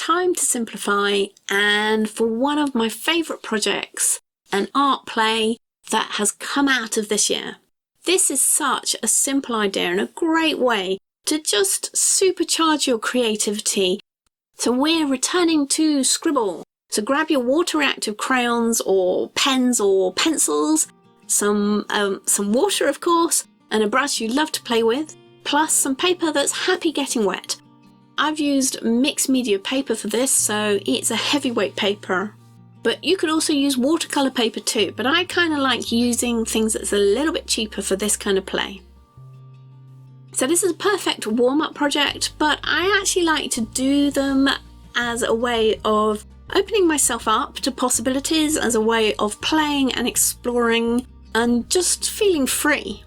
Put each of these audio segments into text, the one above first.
time to simplify, and for one of my favourite projects, an art play that has come out of this year. This is such a simple idea and a great way to just supercharge your creativity. So we're returning to Scribble. So grab your water-reactive crayons or pens or pencils, some water of course, and a brush you love to play with, plus some paper that's happy getting wet. I've used mixed media paper for this, so it's a heavyweight paper. But you could also use watercolour paper too, but I kind of like using things that's a little bit cheaper for this kind of play. So this is a perfect warm-up project, but I actually like to do them as a way of opening myself up to possibilities, as a way of playing and exploring and just feeling free.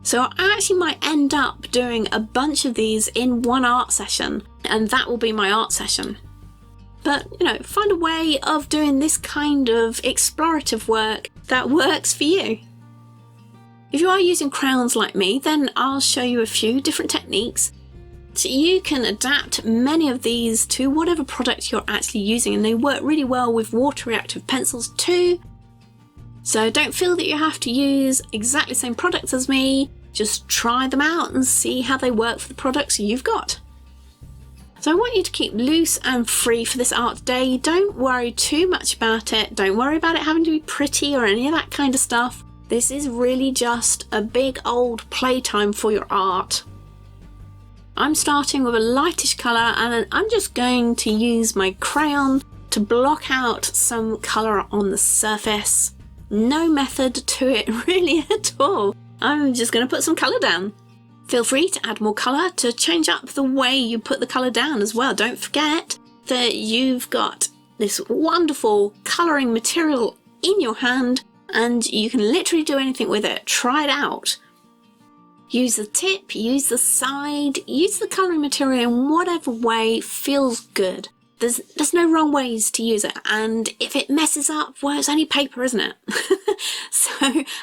So I actually might end up doing a bunch of these in one art session, and that will be my art session. But, find a way of doing this kind of explorative work that works for you. If you are using crayons like me, then I'll show you a few different techniques. So you can adapt many of these to whatever product you're actually using, and they work really well with water-reactive pencils too. So don't feel that you have to use exactly the same products as me. Just try them out and see how they work for the products you've got. So I want you to keep loose and free for this art day. Don't worry too much about it. Don't worry about it having to be pretty or any of that kind of stuff. This is really just a big old playtime for your art. I'm starting with a lightish colour, and I'm just going to use my crayon to block out some colour on the surface. No method to it really at all. I'm just going to put some colour down. Feel free to add more colour to change up the way you put the colour down as well. Don't forget that you've got this wonderful colouring material in your hand and you can literally do anything with it. Try it out. Use the tip, use the side, use the colouring material in whatever way feels good. There's no wrong ways to use it, and if it messes up, well, it's only paper, isn't it?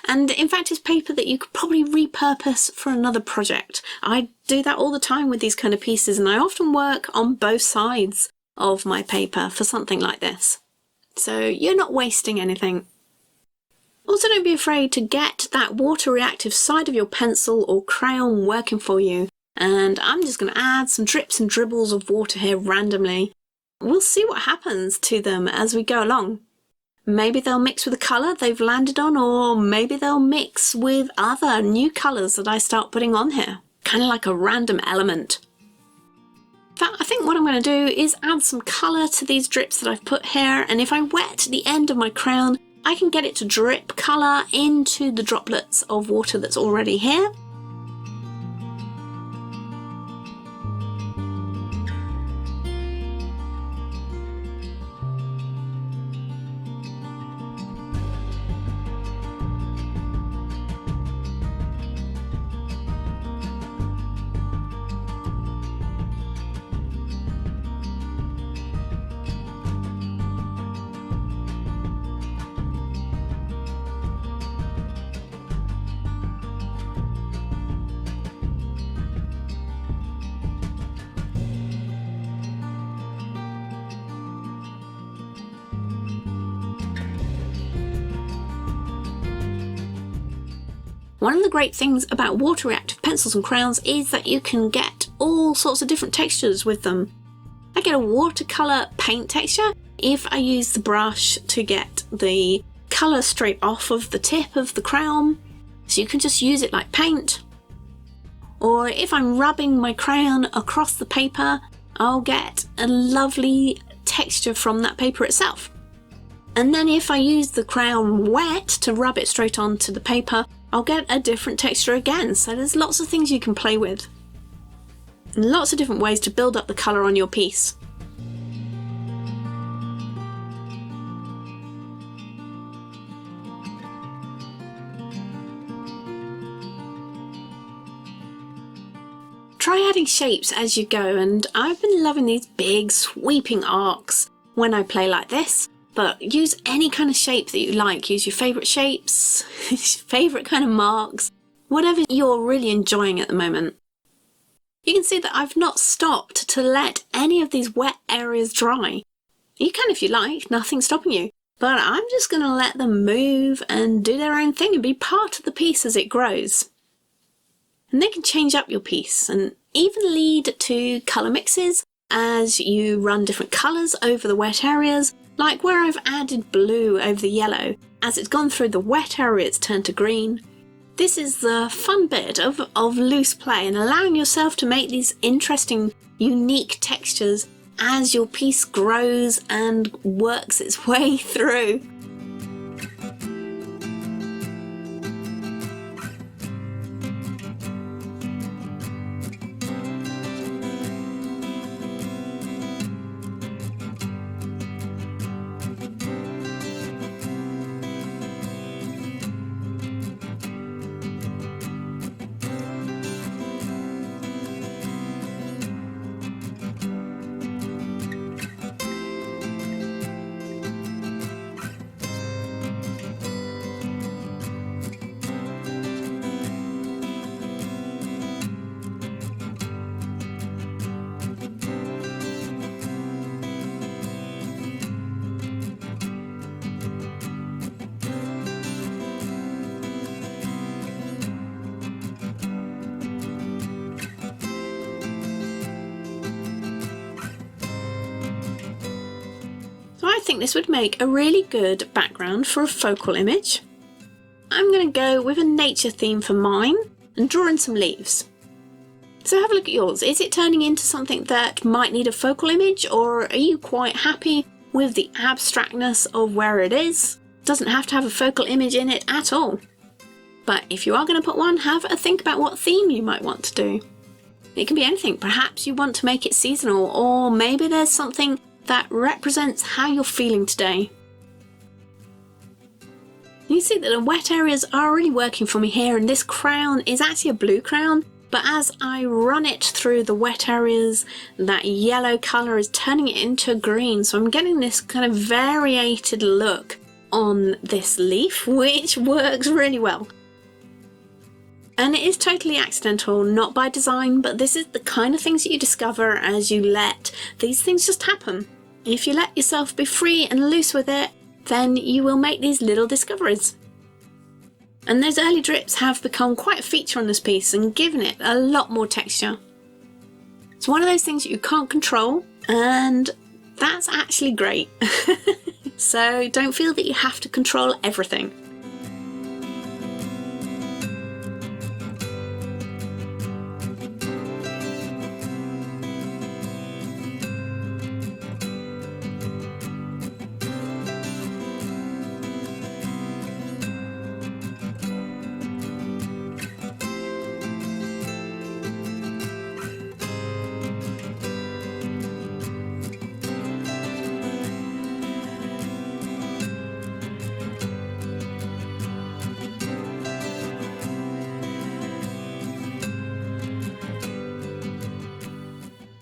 And in fact it's paper that you could probably repurpose for another project. I do that all the time with these kind of pieces, and I often work on both sides of my paper for something like this. So you're not wasting anything. Also, don't be afraid to get that water-reactive side of your pencil or crayon working for you. And I'm just going to add some drips and dribbles of water here randomly. We'll see what happens to them as we go along. Maybe they'll mix with the colour they've landed on, or maybe they'll mix with other new colours that I start putting on here. Kind of like a random element. In fact, I think what I'm going to do is add some colour to these drips that I've put here, and if I wet the end of my crayon, I can get it to drip colour into the droplets of water that's already here. One of the great things about water-reactive pencils and crayons is that you can get all sorts of different textures with them. I get a watercolour paint texture if I use the brush to get the colour straight off of the tip of the crayon, so you can just use it like paint. Or if I'm rubbing my crayon across the paper, I'll get a lovely texture from that paper itself. And then if I use the crayon wet to rub it straight onto the paper, I'll get a different texture again. So there's lots of things you can play with. And lots of different ways to build up the colour on your piece. Try adding shapes as you go, and I've been loving these big sweeping arcs when I play like this. But use any kind of shape that you like. Use your favourite shapes, favourite kind of marks, whatever you're really enjoying at the moment. You can see that I've not stopped to let any of these wet areas dry. You can if you like, nothing's stopping you. But I'm just going to let them move and do their own thing and be part of the piece as it grows. And they can change up your piece and even lead to colour mixes as you run different colours over the wet areas, like where I've added blue over the yellow. As it's gone through the wet area, it's turned to green. This is the fun bit of loose play and allowing yourself to make these interesting, unique textures as your piece grows and works its way through. I think this would make a really good background for a focal image. I'm going to go with a nature theme for mine and draw in some leaves. So have a look at yours. Is it turning into something that might need a focal image, or are you quite happy with the abstractness of where it is? Doesn't have to have a focal image in it at all. But if you are going to put one, have a think about what theme you might want to do. It can be anything. Perhaps you want to make it seasonal, or maybe there's something that represents how you're feeling today. You see that the wet areas are really working for me here, and this crayon is actually a blue crayon, but as I run it through the wet areas, that yellow colour is turning it into green, so I'm getting this kind of variated look on this leaf, which works really well. And it is totally accidental, not by design, but this is the kind of things that you discover as you let these things just happen. If you let yourself be free and loose with it, then you will make these little discoveries. And those early drips have become quite a feature on this piece and given it a lot more texture. It's one of those things that you can't control, and that's actually great. So don't feel that you have to control everything.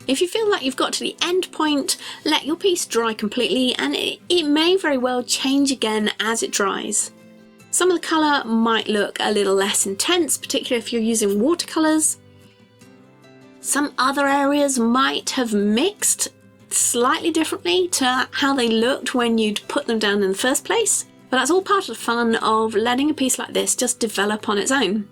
If you feel like you've got to the end point, let your piece dry completely, and it may very well change again as it dries. Some of the colour might look a little less intense, particularly if you're using watercolours. Some other areas might have mixed slightly differently to how they looked when you'd put them down in the first place, but that's all part of the fun of letting a piece like this just develop on its own.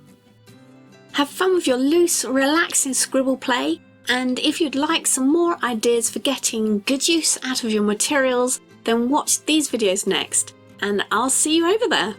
Have fun with your loose, relaxing scribble play. And if you'd like some more ideas for getting good use out of your materials, then watch these videos next, and I'll see you over there.